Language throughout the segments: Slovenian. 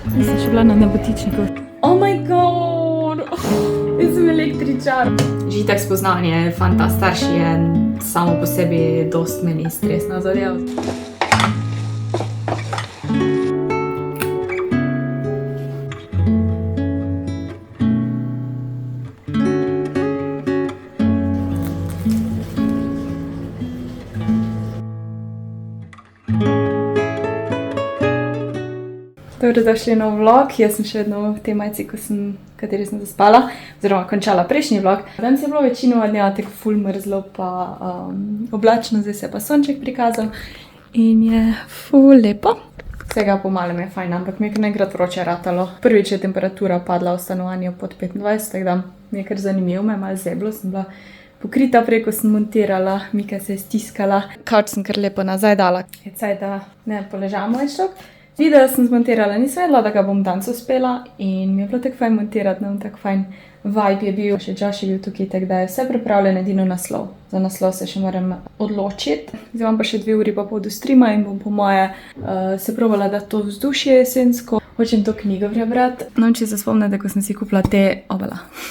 Sem še bila na nebotičniku. Oh my god! Jaz sem električar. Že tak spoznanje fanta starši je samo po sebi dost meni stresna zadeva. Dobrodošli v nov vlog. Jaz sem še vedno v tej majici, kateri sem zaspala, oziroma končala prejšnji vlog. Danes je bilo večinoma dneva tako ful mrzlo pa oblačno, zdaj se je pa sonček prikazal in je ful lepo. Vsega po malem je fajn, ampak mi je kar nekrat vroče ratalo. Prvič je temperatura padla v stanovanju pod 25, tako da mi je kar zanimivo, me je malo zeblo, sem bila pokrita prej, ko sem montirala, Mika se je stiskala. Kavč sem kar lepo nazaj dala. Je cajt, da ne poležamo več tok. Video sem zmontirala, nisem vedela, da ga bom danes uspela in mi je bilo tako fajn montirati, nam tako fajn vibe je bil. Še Josh je bil tukaj, tako da je vse pripravljeno, edino naslov. Za naslov se še moram odločiti. Zdaj imam pa še 2 uri pa pol do streama in bom po moje se probala dati to vzdušje jesensko. Hočem to knjigo prebrati. No, če se spomnite, ko sem si kupila te,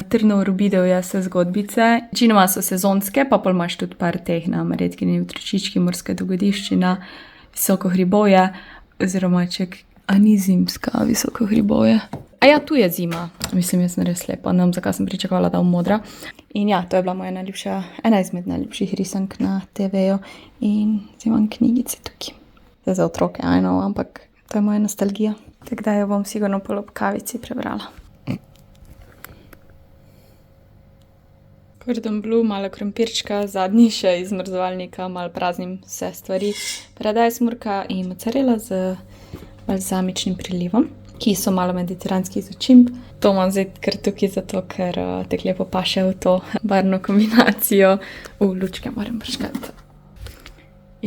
Trnov Rubidovja se zgodbice. Večinoma so sezonske, pa pol imaš tudi par teh na Redkini utročički, Morska dogodivščina, Visoko hribovje. Oziroma, a ni zimska Visoko hribovje? A ja, tu je zima. Mislim, jaz sem res lepa. Ne vem, zakaj sem pričakovala, da bom modra. In ja, to je bila moja najljubša, ena izmed najljubših risank na TV-ju. In zdaj imam knjigice tukaj. Zdaj za otroke, ampak to je moja nostalgija. Tako da jo bom sigurno pol ob kavici prebrala. Cordon Bleu, malo krompirčka, zadnji še iz mrzovalnika, malo praznim vse stvari. Paradajz, murka in mozzarella z balzamičnim prilivom, ki so malo mediteranski začimb. To imam zdaj kar tukaj zato, ker tako lepo paše v to barvno kombinacijo. Lučke moram prškati.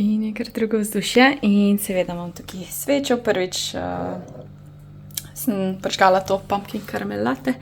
In je kar drugo vzdušje in seveda imam tukaj svečo. Prvič sem prškala to pumpkin caramel latte.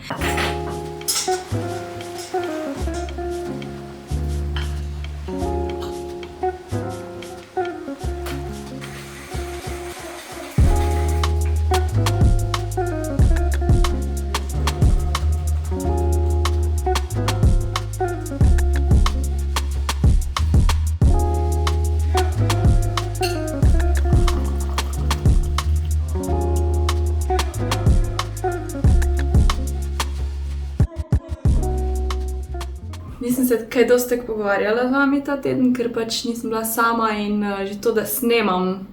Nisem se kaj dosti tako pogovarjala z vami ta teden, ker pač nisem bila sama in že to, da snemam,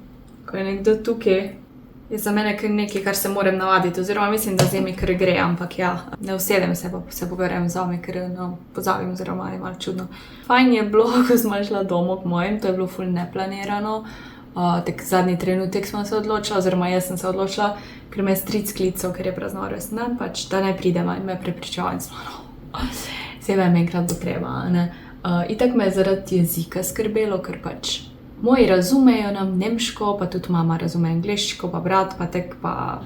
ko je nekdo tukaj, je za mene kar nekaj, kar se moram navaditi. Oziroma mislim, da zdaj mi kar gre, ampak ja, ne usedem se pa se pogovarjam z vami, ker pozabim, oziroma je malo čudno. Fajn je bilo, ko sem šla domov k mojim, to je bilo ful neplanirano. Tak zadnji trenutek smo se odločila, oziroma jaz sem se odločila, ker me je stric klical, ker je praznoval rojstni dan, pač da naj pridem in me prepričeval in Sebe enkrat bo treba, ne. Itak me je zaradi jezika skrbelo, ker pač moji razumejo nam nemško, pa tudi mama razume angleščko, pa brat, pa tek, pa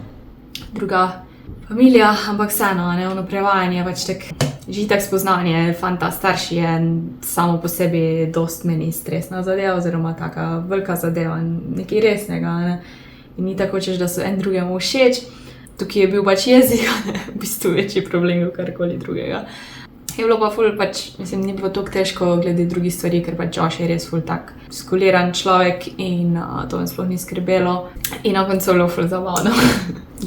druga familija, ampak vseeno, ono prevajanje pač tek, že tak spoznanje fanta starši je samo po sebi dost meni stresna zadeva, oziroma taka velika zadeva, nekaj resnega, ne. In ni tako hočeš, da so en drugemu všeč, tukaj je bil pač jezik, v bistvu večji problem kot karkoli drugega. Je bilo pa ful pač, mislim, ni bilo toliko težko glede drugih stvari, ker pač Josh je res ful tak skuliran človek in to me sploh ni skrbelo. In na koncu je bilo ful zabavno.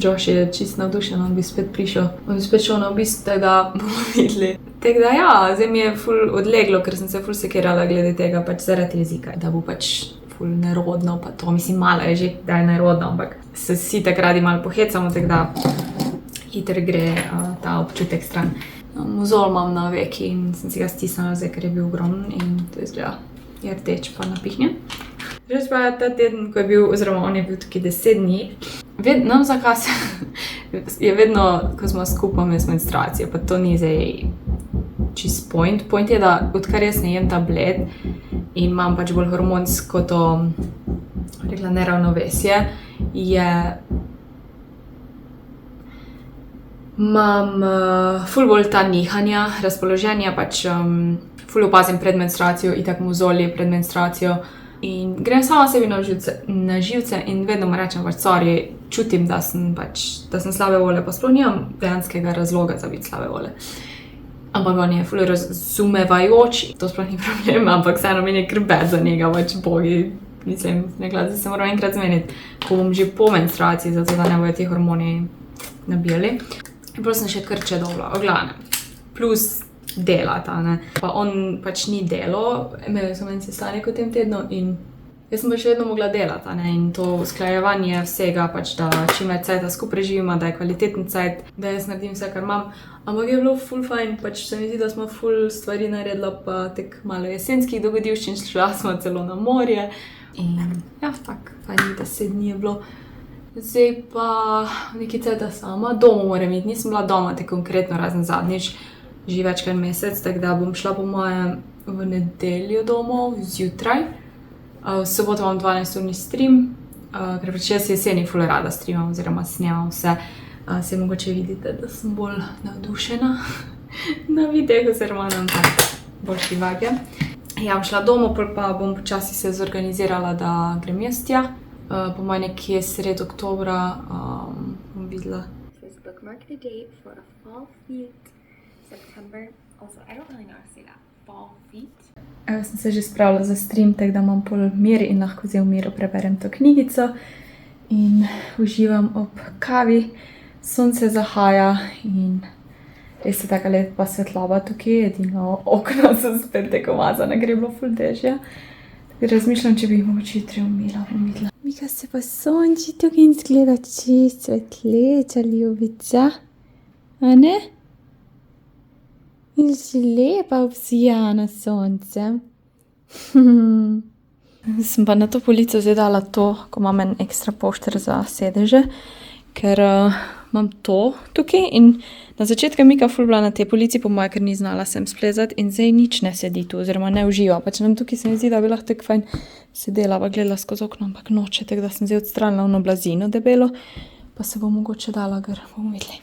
Josh je čist navdušen, on bi spet prišel, on bi spet šel na obisk, tako da bomo videli. Tako da ja, zdaj mi je ful odleglo, ker sem se ful sekirala glede tega pač zaradi jezika, da bo pač ful nerodno, pa to, mislim, malo je že, da je nerodno, ampak se vsi tak radi malo pohecamo, tako da hitro gre ta občutek stran. Mozol imam na veki in sem si ga stisnila zdaj, ker je bil ogromen in to izgleda, je rdeč pa napihnjen. Res pa ta teden, ko je bil, oziroma on je bil tukaj 10 dni, vedno zakaj je vedno, ko smo skupaj med menstruacijo, pa to ni zdaj čist point. Point je, da odkar jaz ne jem tablet in imam pač bolj hormonsko to, rekla, neravnovesje, imam ful bolj ta nihanja, razpoloženja, pač ful opazim pred menstruacijo, itak mozolje pred menstruacijo in grem sama sebi na živce in vedno mu rečem pač, sorry, čutim, da sem slabe volje, pa sploh nimam dejanskega razloga za biti slabe volje. Ampak on je ful razumevajoč, to sploh ni problem, ampak vseeno mi je krbet za njega, bogi. Mislim, nekaj, da se moram enkrat zmeniti, ko bom že po menstruaciji, zato da ne bojo ti hormoni nabijali. In prosim še krče dobro, oglavnem. Plus delata, ne. Pa on ni delo, imel sem en sestanek v tem tednu in jaz sem še vedno mogla delati, ne. In to usklajevanje vsega, da čim več cajta skupaj preživimo, da je kvaliteten cajt, da jaz naredim vse, kar imam. Ampak je bilo ful fajn, se mi zdi, da smo ful stvari naredila, pa tek malo jesenskih dogodivščin, šla smo celo na morje. In ja, fajn, 10 dni je bilo. Zdaj pa nekaj cajta sama, doma moram iti, nisem bila doma te konkretno, razen zadnjič, že več kot mesec, tako da bom šla po moje v nedeljo domov, zjutraj. V soboto imam 12-urni stream, ker jaz jeseni ful rada streamam oziroma snemam vse. Se mogoče vidite, da sem bolj navdušena na videih oziroma nam boljši vage. Ja, bom šla domov, pa bom počasi se zorganizirala, da grem jaz tja. Po mojem nekje sred oktobra bom videla. This bookmark the date for a fall feet, September. Also, I don't really know how to say that. Fall feet. Evo, sem se že spravila za stream, tako da imam pol mir in lahko zdaj v miru preberem to knjigico. In uživam ob kavi, sonce zahaja in res je taka lepa svetlava tukaj, edino okna so spet tako umazane, gre bilo ful dežja. Tako razmišljam, če bi jih mogoče jutri umila, bom videla. Mika se pa sonči tukaj in zgleda čist svetleča ljubica. A ne? In si lepa obsijana soncem. Sem pa na to polico zdaj dala to, ko imam en ekstra pošter za sedeže, ker imam to tukaj in na začetku je Mika ful bila na tej polici, po moje, ker ni znala sem splezati in zdaj nič ne sedi tu, oziroma ne uživa. Nam tukaj se mi zdi, da bi lahko tako fajn sedela, pa gledala skozi okno, ampak noče, tako da sem zdaj odstranila ono blazino debelo, pa se bo mogoče dala, ker bomo videli.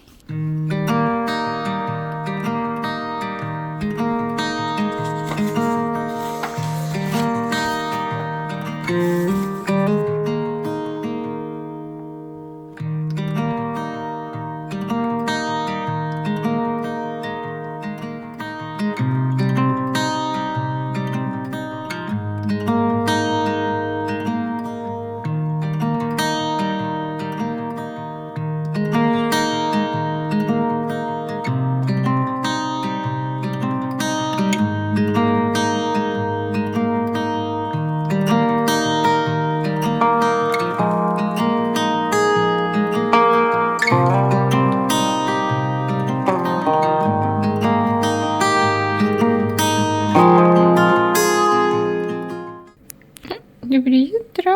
Dobro jutro.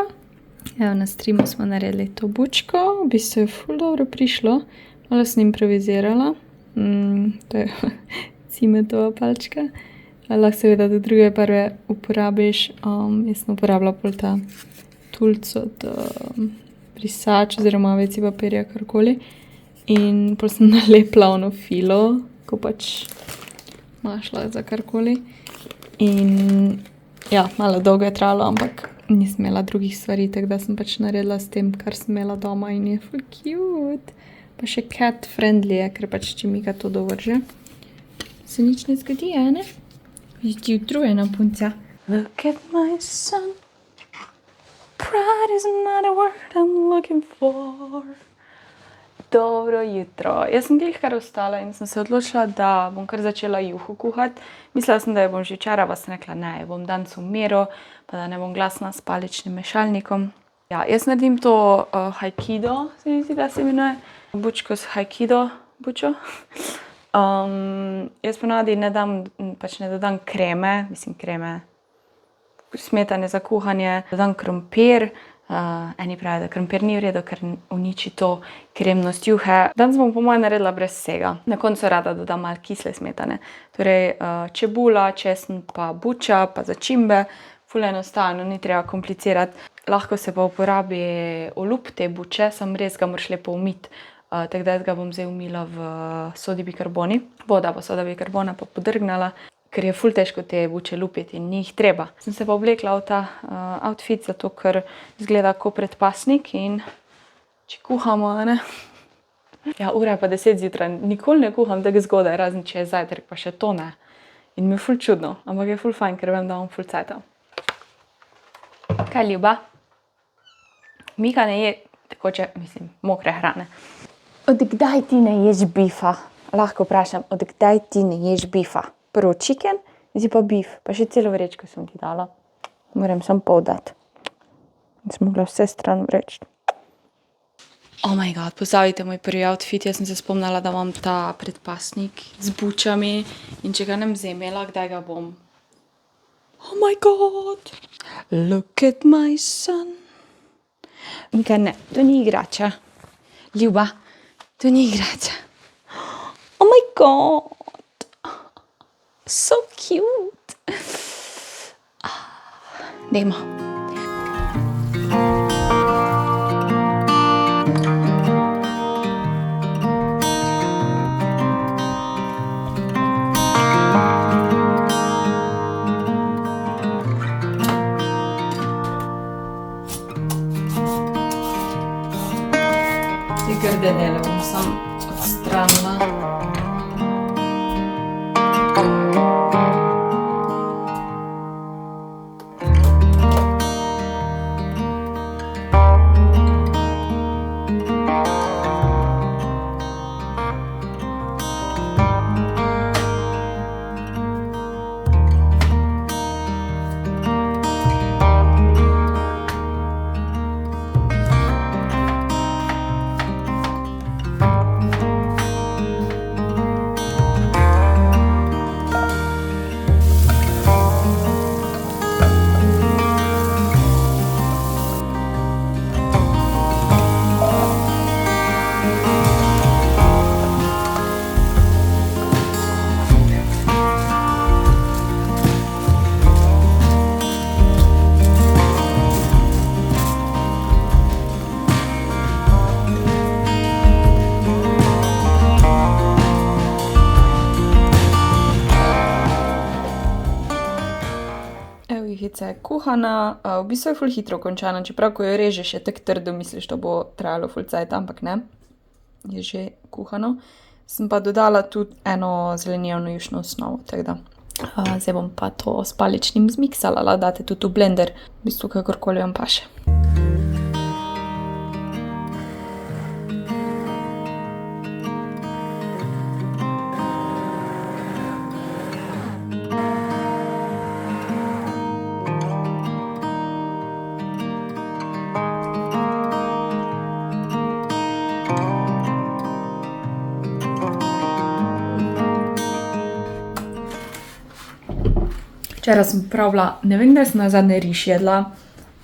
Evo, na streamu smo naredili to bučko, v bistvu je ful dobro prišlo, malo sem improvizirala, to je cimetova palčka, lahko seveda do druge barve uporabiš, jaz sem uporabila pol ta tulc od brisač oziroma WC papirja, karkoli, in pol sem nalepila ono filo, ko našla za karkoli, in ja, malo dolgo je trajalo, ampak nisem imela drugih stvari, tako da sem naredila s tem, kar sem imela doma in je ful cute. Pa še cat friendly je, ker če Mika to dovrže, se nič ne zgodi, ne? Vidi utrujena punca. Look at my son, pride is not a word I'm looking for. Dobro jutro. Jaz sem glih kar ostala in sem se odločila, da bom kar začela juho kuhati. Mislila sem, da jo bom že včeraj, pa sem rekla, ne, bom danes v miru, pa da ne bom glasna s paličnim mešalnikom. Ja, jaz naredim to haikido, se mi zdi, da se imenuje. Bučko s haikido bučo. Jaz ponavadi ne dodam kreme, kreme, smetane za kuhanje, dodam krompir. Eni pravijo, da krompir ni v redu, ker uniči to kremnost juhe. Danes bom po moje naredila brez vsega. Na koncu rada dodam malo kisle smetane. Torej čebula, česen pa buča, pa začimbe. Ful enostavno, ni treba komplicirati. Lahko se pa uporabi olupk te buče, samo res ga moraš lepo umiti. Tako da ga bom zdaj umila v sodi bikarboni. Voda pa soda bikarbona pa podrgnala, ker je ful težko te buče lupiti in ni jih treba. Sem se pa oblekla v ta outfit, zato ker izgleda kot predpasnik in če kuhamo, ne? Ja, ura je pa 10 zjutraj, nikoli ne kuham tako zgodaj, razen če je zajtrk, pa še to ne. In mi je ful čudno, ampak je ful fajn, ker vem, da imam ful cajta. Kaj, ljuba? Mika ne je tekoče, mokre hrane. Od kdaj ti ne ješ bifa? Lahko vprašam, od kdaj ti ne ješ bifa? Prvo chicken, zdaj pa bif, pa še celo vrečko sem ti dala. Moram samo pol dati. Sem mogla vse stran vreči. Oh my god, pozdravite moj prvi outfit. Jaz sem se spomnila, da imam ta predpasnik z bučami in če ga ne bi vzemela, kdaj ga bom? Oh my god, look at my son. Mika, ne, to ni igrača. Ljuba, to ni igrača. Oh my god, so cute. Dajmo. Grde dele bom sam odstranila. Juhica je kuhana, v bistvu je ful hitro končana, čeprav ko jo režeš je tako trdo, misliš, da bo trajalo ful cajta, ampak ne, je že kuhano. Sem pa dodala tudi eno zelenjevno jušno osnovo, tako da. Zdaj bom pa to s paličnim zmiksala, lahko date tudi v blender, v bistvu kakorkoli vam paše. Včeraj sem pravila, ne vem, da sem nazadnje riž jedla.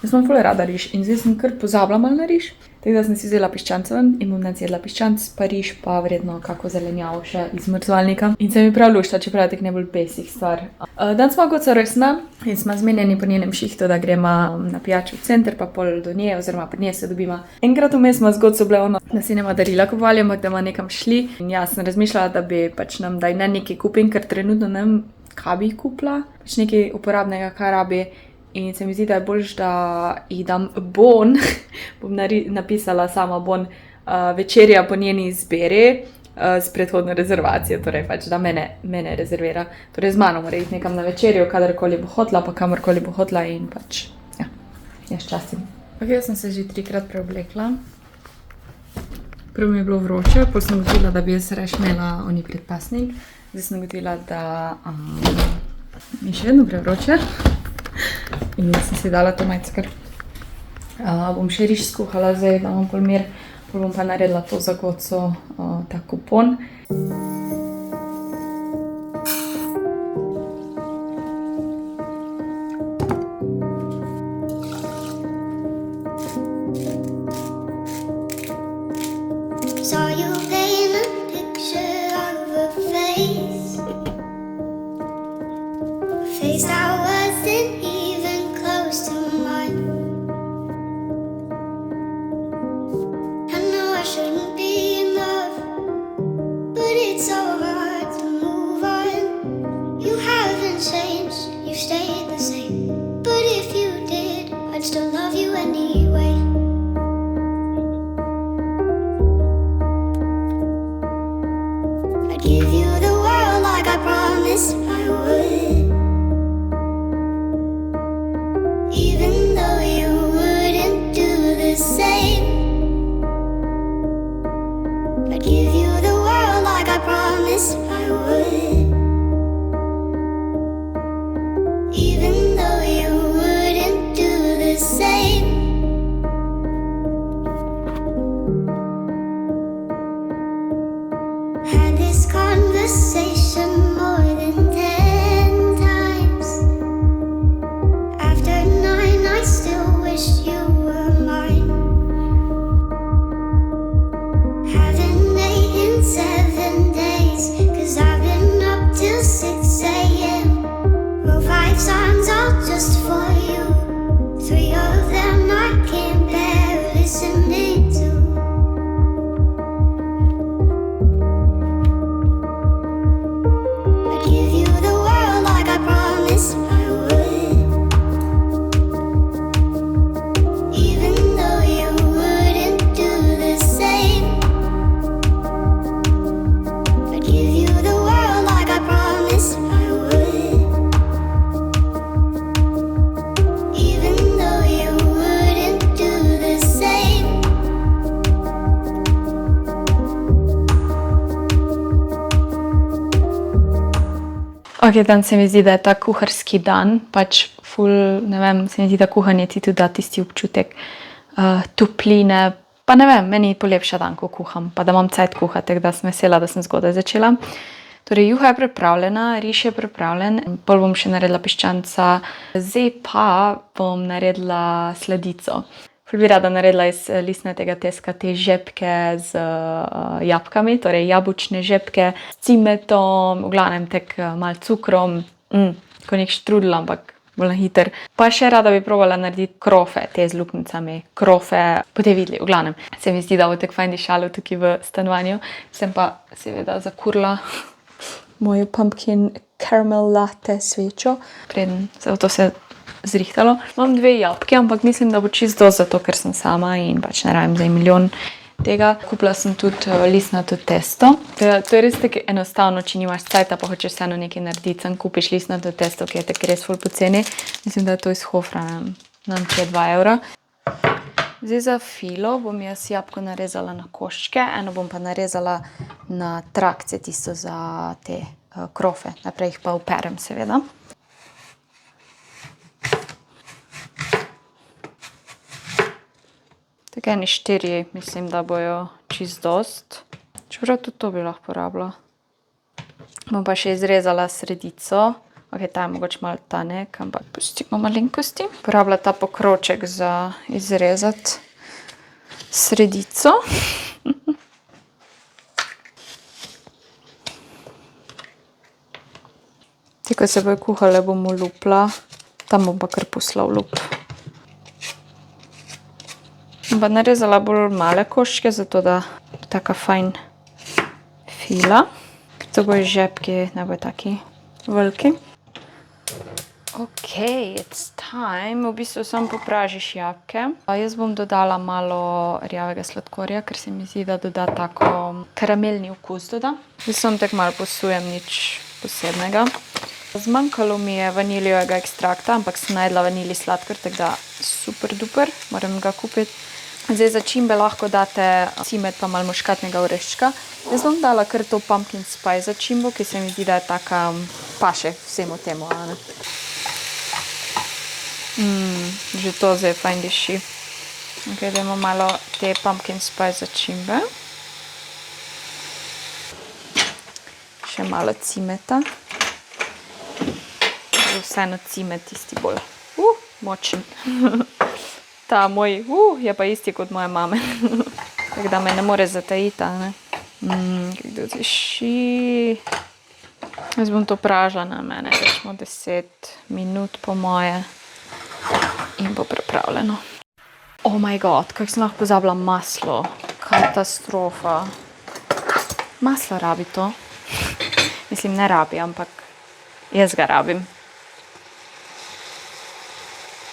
Jaz imam ful rada riž in zdaj sem kar pozabila malo na riž. Tako da sem si vzela piščanca ven in bom danes jedla piščanc, pa riž, pa verjetno kako zelenjavo še iz mrzovalnika. In se mi prav lušta, čeprav je tako najbolj basic stvar. Danes smo goca rojstna in smo zmenjeni po njenem šihtu, da gremo na pijačo v center, pa pol do nje, oziroma pri nje se dobimo. Enkrat vmes smo z goco bile ono, da si nema darila kupovali, ampak da ima nekam šli. In jaz sem razmišljala, da bi pač nam daj ne nekaj kupim, ker trenutno ne vem, kaj bi kupila, pač nekaj uporabnega, kaj rabi. In se mi zdi, da je boljš, da jih dam bon, bom napisala sama bon, večerja po njeni izbiri s predhodno rezervacijo, torej pač, da mene rezervira. Torej z mano mora iti nekam na večerjo, kadarkoli bo hotla, pa kamorkoli bo hotla in pač, ja, jaz častim. Ok, jaz sem se že 3-krat preoblekla. Prvo mi je bilo vroče, potem sem gotovila, da bi jaz reš imela oni predpasnik. Zdaj sem gotovila, da mi je še vedno prevroče. In sem si dala to majckar. Bom še riž skuhala zdaj, da imam pol mir. Pol bom pa naredila to za goco, ta kupon. Saw you paint a picture of a face that wasn't even close to mine. I know I shouldn't be in love, but give you the world like I promised I would. Even though you wouldn't do the same, I'd give you the world like I promised I would. Even though you wouldn't do the same. Had this conversation more than 10 times. After 9 I still wish you were mine. Haven't ate in 7 days, 'cause I've been up till 6 a.m. Wrote 5 songs all just for you. 3 of them I can't bear listening to. I'd give you the world like I promised I would. Even though you wouldn't do the same, I'd give you the world like I promised I would. Even though you wouldn't do the same. Ok, dan se mi zdi, da je ta kuharski dan, pač ful, ne vem, se mi zdi, da kuhanje ti tudi da tisti občutek topline, pa ne vem, meni polepša dan, ko kuham, pa da imam cajt kuhati, tako da sem vesela, da sem zgodaj začela. Torej, juha je pripravljena, riž je pripravljen, pol bom še naredila piščanca, zdaj pa bom naredila sladico. Ful bi rada naredila iz listnatega teska te žepke z jabolkami, torej jabolčne žepke s cimetom, v glavnem tek malo cukrom, ko nek štrudel, ampak bolj na hiter. Pa še rada bi probala narediti krofe, te z luknjicami, krofe, boste videli, v glavnem. Se mi zdi, da bo tek fajn dišalo tukaj v stanovanju. Sem pa seveda zakurila mojo pumpkin caramel latte svečo, preden se bo to vse zrihtalo. Imam 2 jabolki, ampak mislim, da bo čisto dosti zato, ker sem sama in pač ne rabim zdaj milijon tega. Kupila sem tudi listnato testo. To je res tako enostavno, če nimaš cajta, pa hočeš vseeno nekaj narediti, sem kupiš listnato testo, ki je tako res ful poceni. Mislim, da je to iz Hofra, nam je 2 evra. Zdaj za filo bom jaz jabolko narezala na koščke, eno bom pa narezala na trakce, tisto za te krofe. Naprej jih pa operem, seveda. Tako eni 4, mislim, da bojo čisto dost. Čeprav tudi to bi lahko porabila. Bom pa še izrezala sredico. Ok, ta je mogoče malo tanek, ampak pustimo malenkosti. Porabila ta pokroček za izrezati sredico. Ti, ko se bojo kuhale, bom olupila. Tam bom pa kar pustila olup. Bom pa narezala bolj male koščke, zato da bo taka fajn fila. To bojo žepki, ne bojo taki veliki. Ok, it's time. V bistvu samo popražiš jabolke. Jaz bom dodala malo rjavega sladkorja, ker se mi zdi, da doda tako karamelni okus doda. Zdaj samo tako malo posujem, nič posebnega. Zmanjkalo mi je vanilijevega ekstrakta, ampak sem najdla vanilij sladkor, tako da super duper, moram ga kupiti. Zdaj za čimbe lahko date cimet pa malo muškatnega oreščka. Jaz bom dala kar to pumpkin spice za čimbo, ki se mi zdi, da je taka paše vsemu temu. Že to zdaj fajn diši. Ok, dajmo malo te pumpkin spice za čimbe. Še malo cimeta. Vseeno cimet tisti bolj močen. Ta moj je pa isti kot moje mame. Tako da me ne more zatajiti, ne. Kako diši. Jaz bom to pražila na mene, rečemo 10 minut po moje. In bo pripravljeno. Oh my god, kako sem lahko pozabila maslo. Katastrofa. Maslo rabi to. Mislim, ne rabi, ampak jaz ga rabim.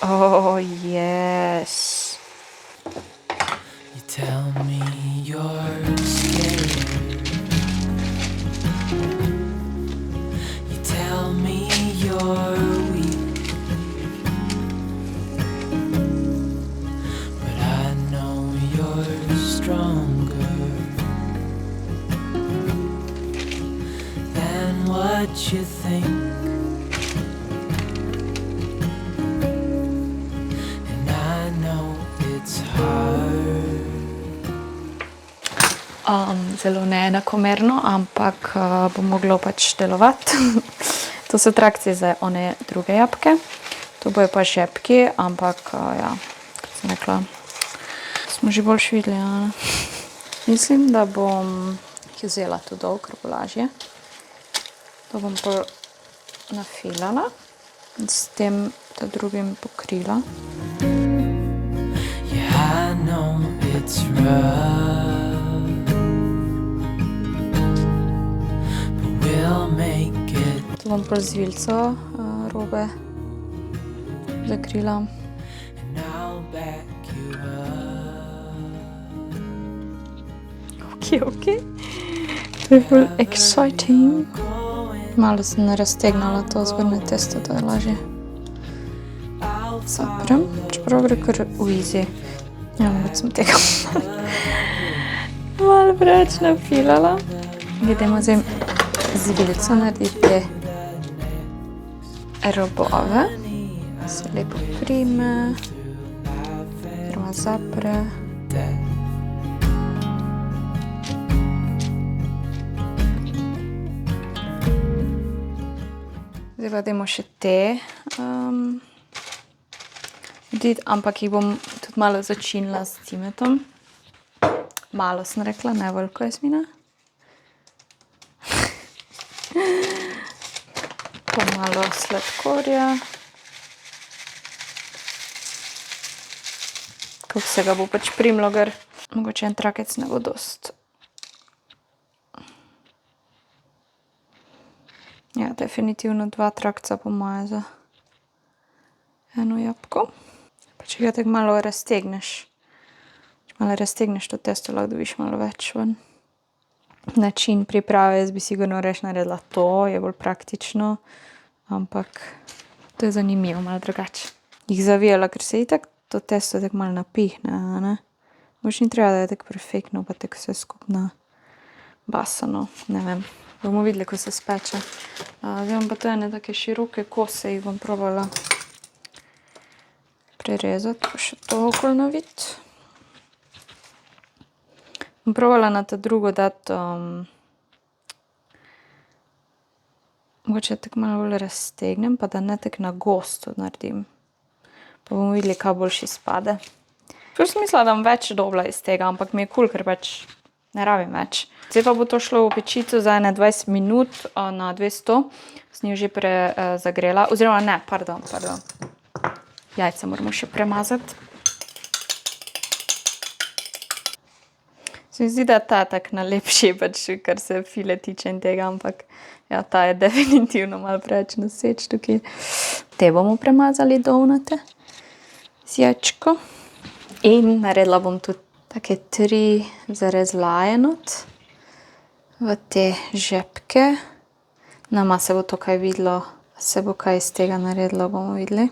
Oh, yes. You tell me you're scared. what you think, and I know it's hard. Zelo neenakomerno, ampak bo moglo pač delovati. To so trakcije za one druge jabke. To bojo pa žepki, ampak ja, kot sem rekla, smo že boljš videli, ja. Mislim, da bom jih vzela tu dol, ker bo lažje. To bom pa nafilala in s tem ta drugim pokrila. Yeah, I know it's rough, but we'll make it. Tu bom pa z vilco robe zakrila. And I'll back you up. Ok. To je ful exciting. Malo sem raztegnala to zgornje testo, da je lažje. Zaprem, čeprav gre kar easy. Ja, mogoče sem tega malo preveč nafilala. Gremo zdaj z vilco narediti te robove. Se lepo prime, oziroma zapre. Zdaj pa dajmo še te narediti, ampak jih bom tudi malo začinila s cimetom. Malo sem rekla, ne veliko, Jasmina. Pa malo sladkorja. Kako se ga bo pač primlo, ker mogoče en trakec ne bo dost. Ja, definitivno 2 trakca po moje za eno jabko. Pa če ga tako malo raztegneš. Če malo raztegneš to testo, lahko dobiš malo več ven. Način priprave, jaz bi sigurno reč naredila to, je bolj praktično. Ampak to je zanimivo, malo drugače. Jih zavijala, ker se itak to testo tako malo napihne, ne? Mogoče ni treba, da je tako perfektno, pa tako vse skupno basano, ne vem. Bomo videli, ko se speče. Zdaj bom pa to ene take široke kose, jih bom probala prerezati, pa še to okoli naviti. Bom probala na ta drugo dati, mogoče tako malo bolj raztegnem, pa da ne tako na gosto naredim. Pa bomo videli, kaj boljši spade. Ful sem mislila, da bom več dobila iz tega, ampak mi je cool, ker pač ne rabim več. Zdaj pa bo to šlo v pečico za 20 minut na 200. Sem jo že zagrela, oziroma ne, pardon. Jajca moramo še premazati. Se mi zdi, da ta tak najlepši, pač, kar se file tiče in tega, ampak ja, ta je definitivno malo preveč noseč tukaj. Te bomo premazali dovnate z jajčko. In naredila bom tudi take 3 zarezlaje not v te žepke. Nama se bo to kaj videlo, se bo kaj iz tega naredilo, bomo videli.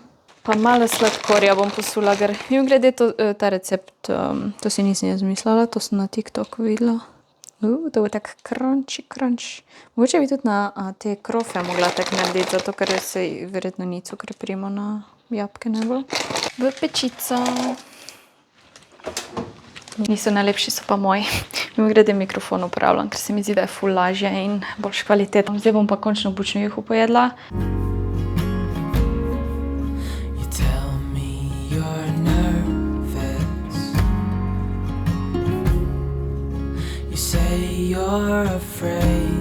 Pa malo sladkorja bom posula, ker mimogrede ta recept, to si nisem jaz mislila, to sem na TikToku videla. To bo tak crunchy. Mogoče bi tudi na te krofe mogla tak narediti, zato ker se verjetno ni cukor primo na jabke najbolj. V pečico. Niso najlepši, so pa moji. Mimogrede mikrofon uporabljam, ker se mi zdi, da je ful lažje in boljš kvalitetno. Zdaj bom pa končno bučno juho pojedla. You're afraid.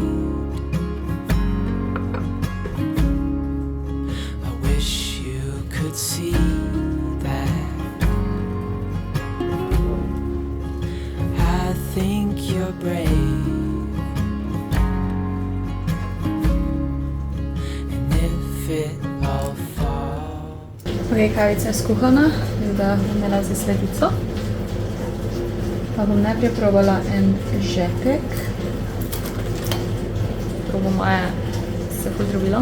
I wish you could see that. I think you're brave. And if it all falls. Ok, kavica je skuhana, da bom imela za sledico. Pa bom najprej probala en žepek. To bo moje se podrobilo.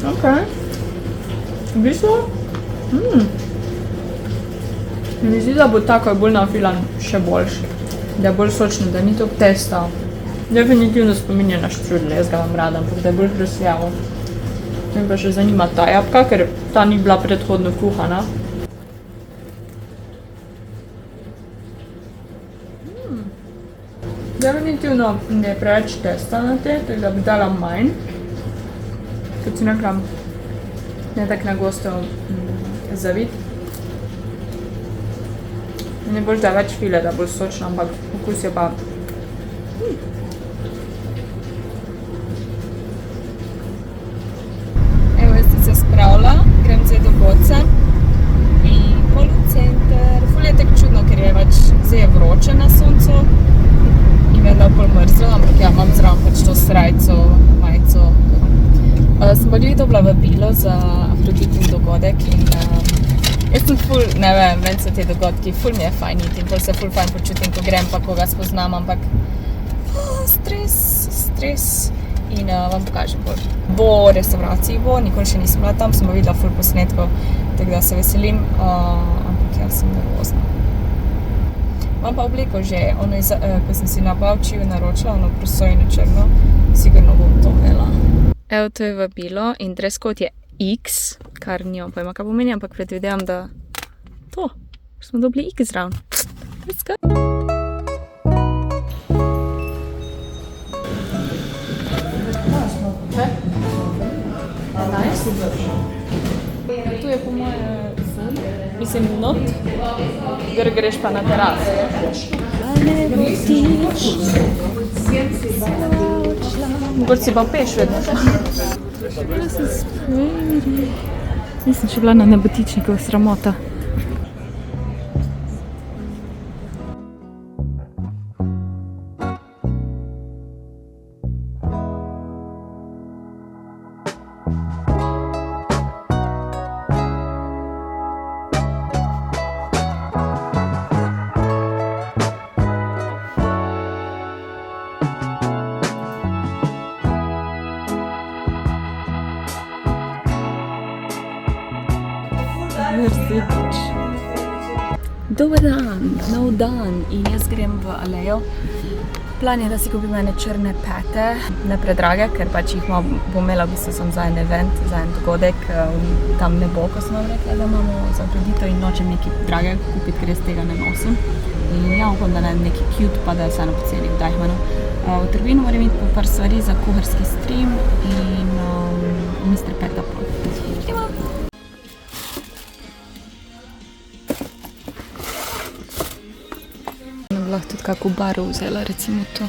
Ok. V bistvu? Mi zdi, da bo tako bolj nafilan še boljši. Da je bolj sočno, da ni to testo. Definitivno spominja na štrudel, jaz ga imam rada, ampak da je bolj hrustljavo. Me pa še zanima ta jabolka, ker ta ni bila predhodno kuhana. Definitivno ne je preveč testa na te, tako da bi dala manj. Kot si rekla, ne tak na gosto zavit. Ne boš da več file, da bolj sočno, ampak okus je pa... Evo, jaz se spravila, grem zdaj do Godca in pol v center. Ful je tako čudno, ker je pač zdaj je vroče na soncu in me je da pol mrzlo, ampak ja, imam zraven pač to srajco, majico. Sem pa glih dobila vabilo za Afroditin dogodek in jaz sem ful, ne vem, meni so te dogodki, ful mi je fajn iti in ful se ful fajn počutim, ko grem pa koga spoznam, ampak stres in vam pokažem bolj. Bo restavracij, nikoli še nisem bila tam, sem pa videla ful posnetkov, tako da se veselim, ampak jaz sem nervozna. Imam pa obleko že, ko sem si na Bavčiju naročila, ono prosojno črno, sigurno bom to imela. Evo, to je vabilo in dress code je X, kar nimam pojma, kaj pomeni, ampak predvidevam, da to, smo dobili X zraven. Let's go! Tu je po moje mislim, not, ker greš pa na teraso. Mogoče si pa peš vedno šla. Nisem še bila na Nebotičniku, sramota. Dober dan, nov dan in jaz grem v Alejo. Plan je, da si kupim ene črne pete, ne predrage, ker pač jih bom imela v bistvu sem za en event, za en dogodek, tam ne bo, ko sem vam rekla, da imamo za kredito in nočem nekaj drage kupiti, ker jaz tega ne nosim. In ja, upam, da ne nekaj cute, pa da je vseeno poceni v Deichmannu. V trgovino moram iti po par stvari za kuharski stream in Mr. Peta pol. Idemo! Lahko tudi kako baru vzela, recimo to.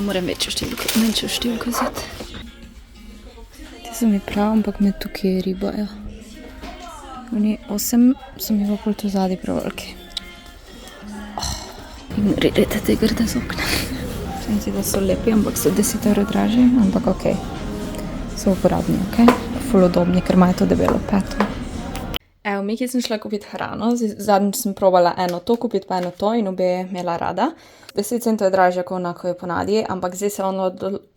Moram manjšo številko vzeti. Te so mi prav, ampak me tukaj ribajo. Oni 8 so mi pa pol tu zadaj prav veliki. Ignorirajte te grde z okna. Sem si, da so lepi, ampak so 10 € dražji, ampak okej. So uporabni, okej? Ful udobni, ker imajo to debelo peto. Evo, Miki sem šla kupiti hrano, zadnjič sem probala eno to kupiti, pa eno to in obe imela rada. 10 centov je dražja, kot onako je ponavadi, ampak zdaj se je ona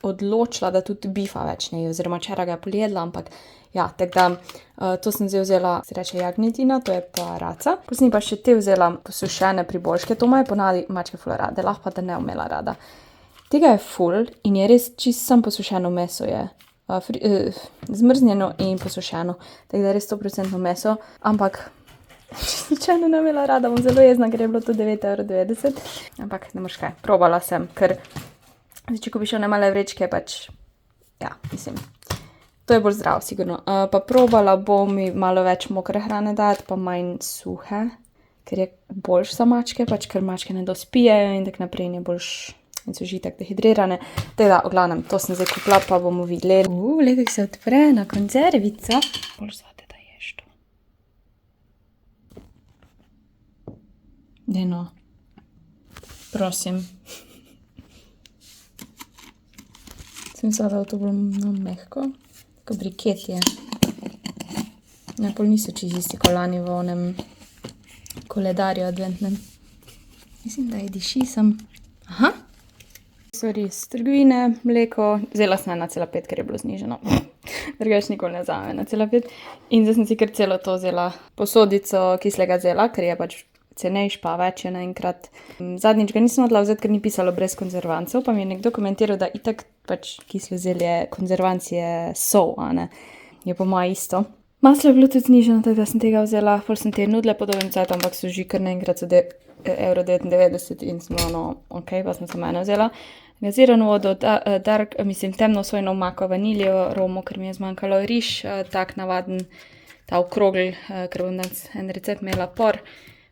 odločila, da tudi bifa več ne je, oziroma včeraj ga je poljedla, ampak ja, tako da to sem zdaj vzela, se reče jagnjetina, to je pa raca. Ko sem pa še te vzela posušene priboljške, to imajo ponavadi mačke ful rade, lahko pa da ne imela rada. Tega je ful in je res čist sam posušeno meso je. Zmrznjeno in posušeno, tako da res 100% meso, ampak čisto ne imela rada, bom zelo jezna, ker je bilo to 9,90 €, ampak ne moreš kaj, probala sem, ker če kupiš one male vrečke, pač, ja, mislim, to je bolj zdrav, sigurno. Pa probala bom mi malo več mokre hrane dati, pa manj suhe, ker je boljš za mačke, pač ker mačke ne dospijejo in tak naprej in je boljš in so že tak dehidrirane. Tako da, v glavnem, to sem zdaj kupila, pa bomo videli. Lepo se odpre na konzervica. Bolj zvate, da ješ to. Dej no. Prosim. Sem mislila, da to bilo mehko. Tako briket je. Napol niso čisto isti kolani v onem koledarju adventnem. Mislim, da je diši sem. Aha. Stvari iz trgovine, mleko, vzela sem 1,5, ker je bilo zniženo. Drugač nikoli ne vzamem 1,5. In zdaj sem si kar celo to vzela posodico kislega zela, ker je pač cenejši, pa več je naenkrat. Zadnjič ga nisem odla vzeti, ker ni pisalo brez konzervancov, pa mi je nekdo komentiral, da itak pač kislo zelje, konzervancije so, a ne. Je po moje isto. Maslo je bilo tudi znižano, tako da sem tega vzela, pol sem te nudle po dolgem cajtu, ampak so že kar naenkrat so €1,99 in smo ok, pa sem samo eno vzela. Gazirano vodo, temno sojno omako, vaniljo, romo, ker mi je zmanjkalo, riž, tak navaden, ta okrogel, ker bom danes en recept imela, por,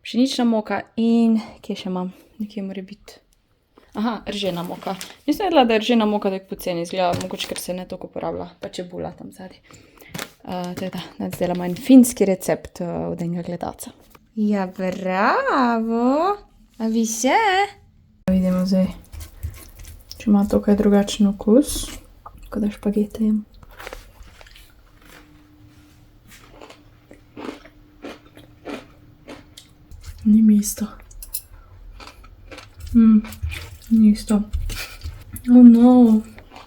pšenična moka in kje še imam, nekje mora biti. Aha, ržena moka. Nisem vedela, da je ržena moka tako poceni izgleda, mogoče, ker se ne toliko uporablja, pa čebula tam zadaj. Tako da, danes delamo en finski recept od enega gledalca. Ja, bravo! A vi se? Vidimo zdaj, če ima to kaj drugačen okus, kot da špagete jem. Ni mi isto. Ni isto. Oh no,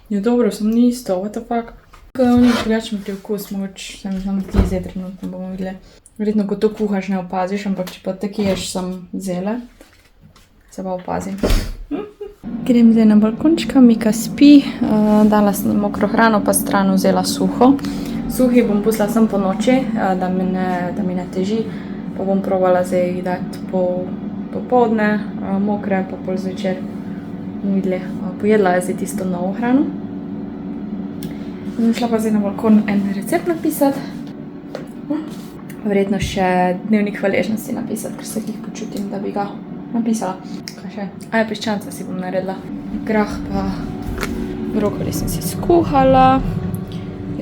je dobro, sem ni isto, what the fuck. Tako da on je drugačen pri okus, mogoče se mi znam ti zjedrno, ne bomo videli. Verjetno, ko to kuhaš, ne opaziš, ampak če pa tako ješ sem zele, se pa opazim. Grem zdaj na balkončka, Mika spi, dala sem mokro hrano, pa stran vzela suho. Suhi bom pustila sem po noči, da mi ne teži, pa bom probala zdaj dati popoldne, mokre, pa pol zvečer videli. Pojedla je zdaj tisto novo hrano. Šla pa zdaj na balkon en recept napisati. Verjetno še dnevnik hvaležnosti napisati, ker se jih počutim, da bi ga napisala. Kaj še? Piščanca si bom naredila. Grah pa brokoli sem si skuhala.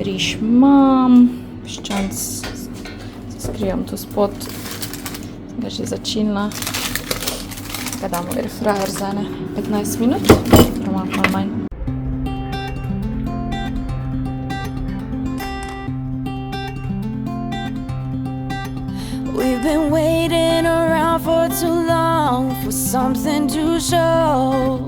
Riž imam. Piščanc se skrivam tu spod. Sem ga že začinila. Ga damo v airfryer za 15 minut. Malo manj. We've been waiting around for too long for something to show.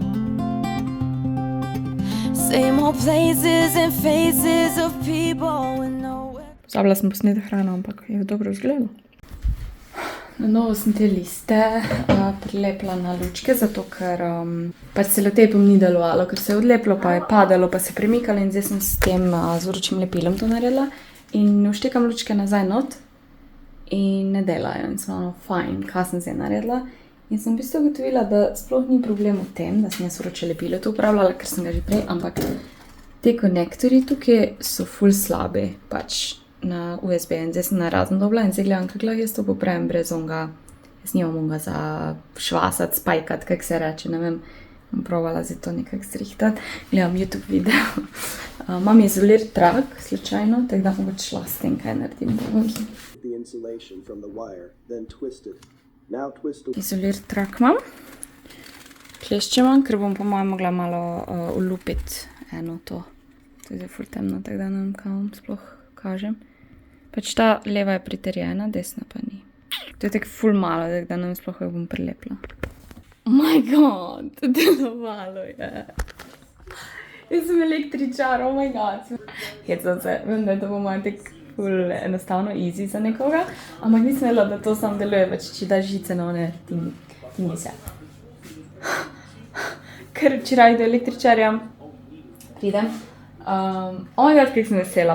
Same old places and faces of people with nowhere. Pozabila sem posneti hrano, ampak je dobro izgledalo. Na novo sem te liste prilepila na lučke, zato ker pač selotejpom ni delovalo, ker se je odlepilo, pa je padalo, pa se je premikalo in zdaj sem s tem z vročim lepilom to naredila in vštekam lučke nazaj not. In ne delajo in sem fajn, kaj sem zdaj naredila. In sem v bistvu ugotovila, da sploh ni problem v tem, da sem jaz vroče lepilo to uporabljala, ker sem ga že prej, ampak te konektorji tukaj so ful slabi, pač na USB in zdaj sem na razen dobila in zdaj gledam, kako jaz to popravim brez onga, jaz nimam onga za švasati, spajkati, kako se reče, ne vem, bom provala zdaj to nekako zrihtati. Gledam YouTube video. Imam izolir trak, slučajno, tako da mogoče šla s tem, kaj naredim. The insulation from the wire, then twisted. Now twist the Izolir trak imam. Klešče imam, ker bom po mojem mogla malo olupiti eno to. To je zdaj ful temno, tako da ne vem, kaj vam sploh kažem. Pač ta leva je pritrjena, desna pa ni. To je tako ful malo, tako da ne vem sploh, kako bom prilepila. Oh my god, delovalo je. Jaz sem električar, oh my god. Hecam se, vem, da je to po mojem tako ful enostavno, easy za nekoga, ampak nisem vedela, da to sam deluje, pač če daš žice na one tingi se. Ker včeraj do električarja pridem. Oh my god, kako sem vesela,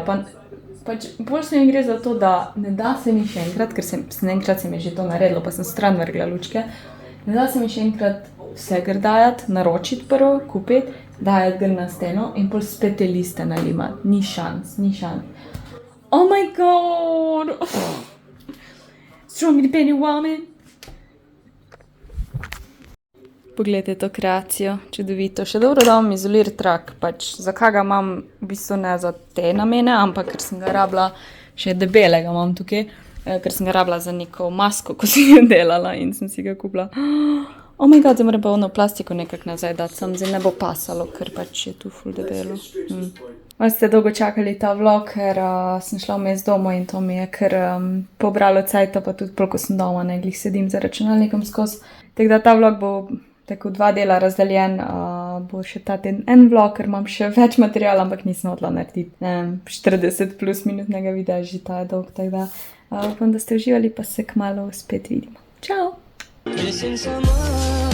pač bolj se mi gre za to, da ne da se mi še enkrat, ker enkrat se mi je že to naredilo, pa sem stran vrgla lučke, ne da se mi še enkrat vse gr dajati, naročiti prvo, kupiti, dajati gr na steno in pol spet te liste nalimati. Ni šans. Oh my god! Strong independent woman! Poglejte to kreacijo, čudovito. Še dobro, da imam izolir trak, pač zakaj ga imam v bistvu ne za te namene, ampak ker sem ga rabila, še debelega imam tukaj, ker sem ga rabila za neko masko, ko sem jo delala in sem si ga kupila. Oh my god, zdaj moram pa ono plastiko nekako nazaj dati, sem zdaj ne bo pasalo, ker pač je tu ful debelo. Vas ste dolgo čakali ta vlog, ker sem šla vmes domov in to mi je kar pobralo cajta, pa tudi ko sem doma, ne glih sedim za računalnikom skozi. Tako da ta vlog bo tako 2 dela razdeljen, bo še ta teden en vlog, ker imam še več materijala, ampak nisem odla narediti 40 plus minutnega videa, že ta je dolg, tako da upam, da ste uživali, pa se kmalu spet vidimo. Čau! Missing someone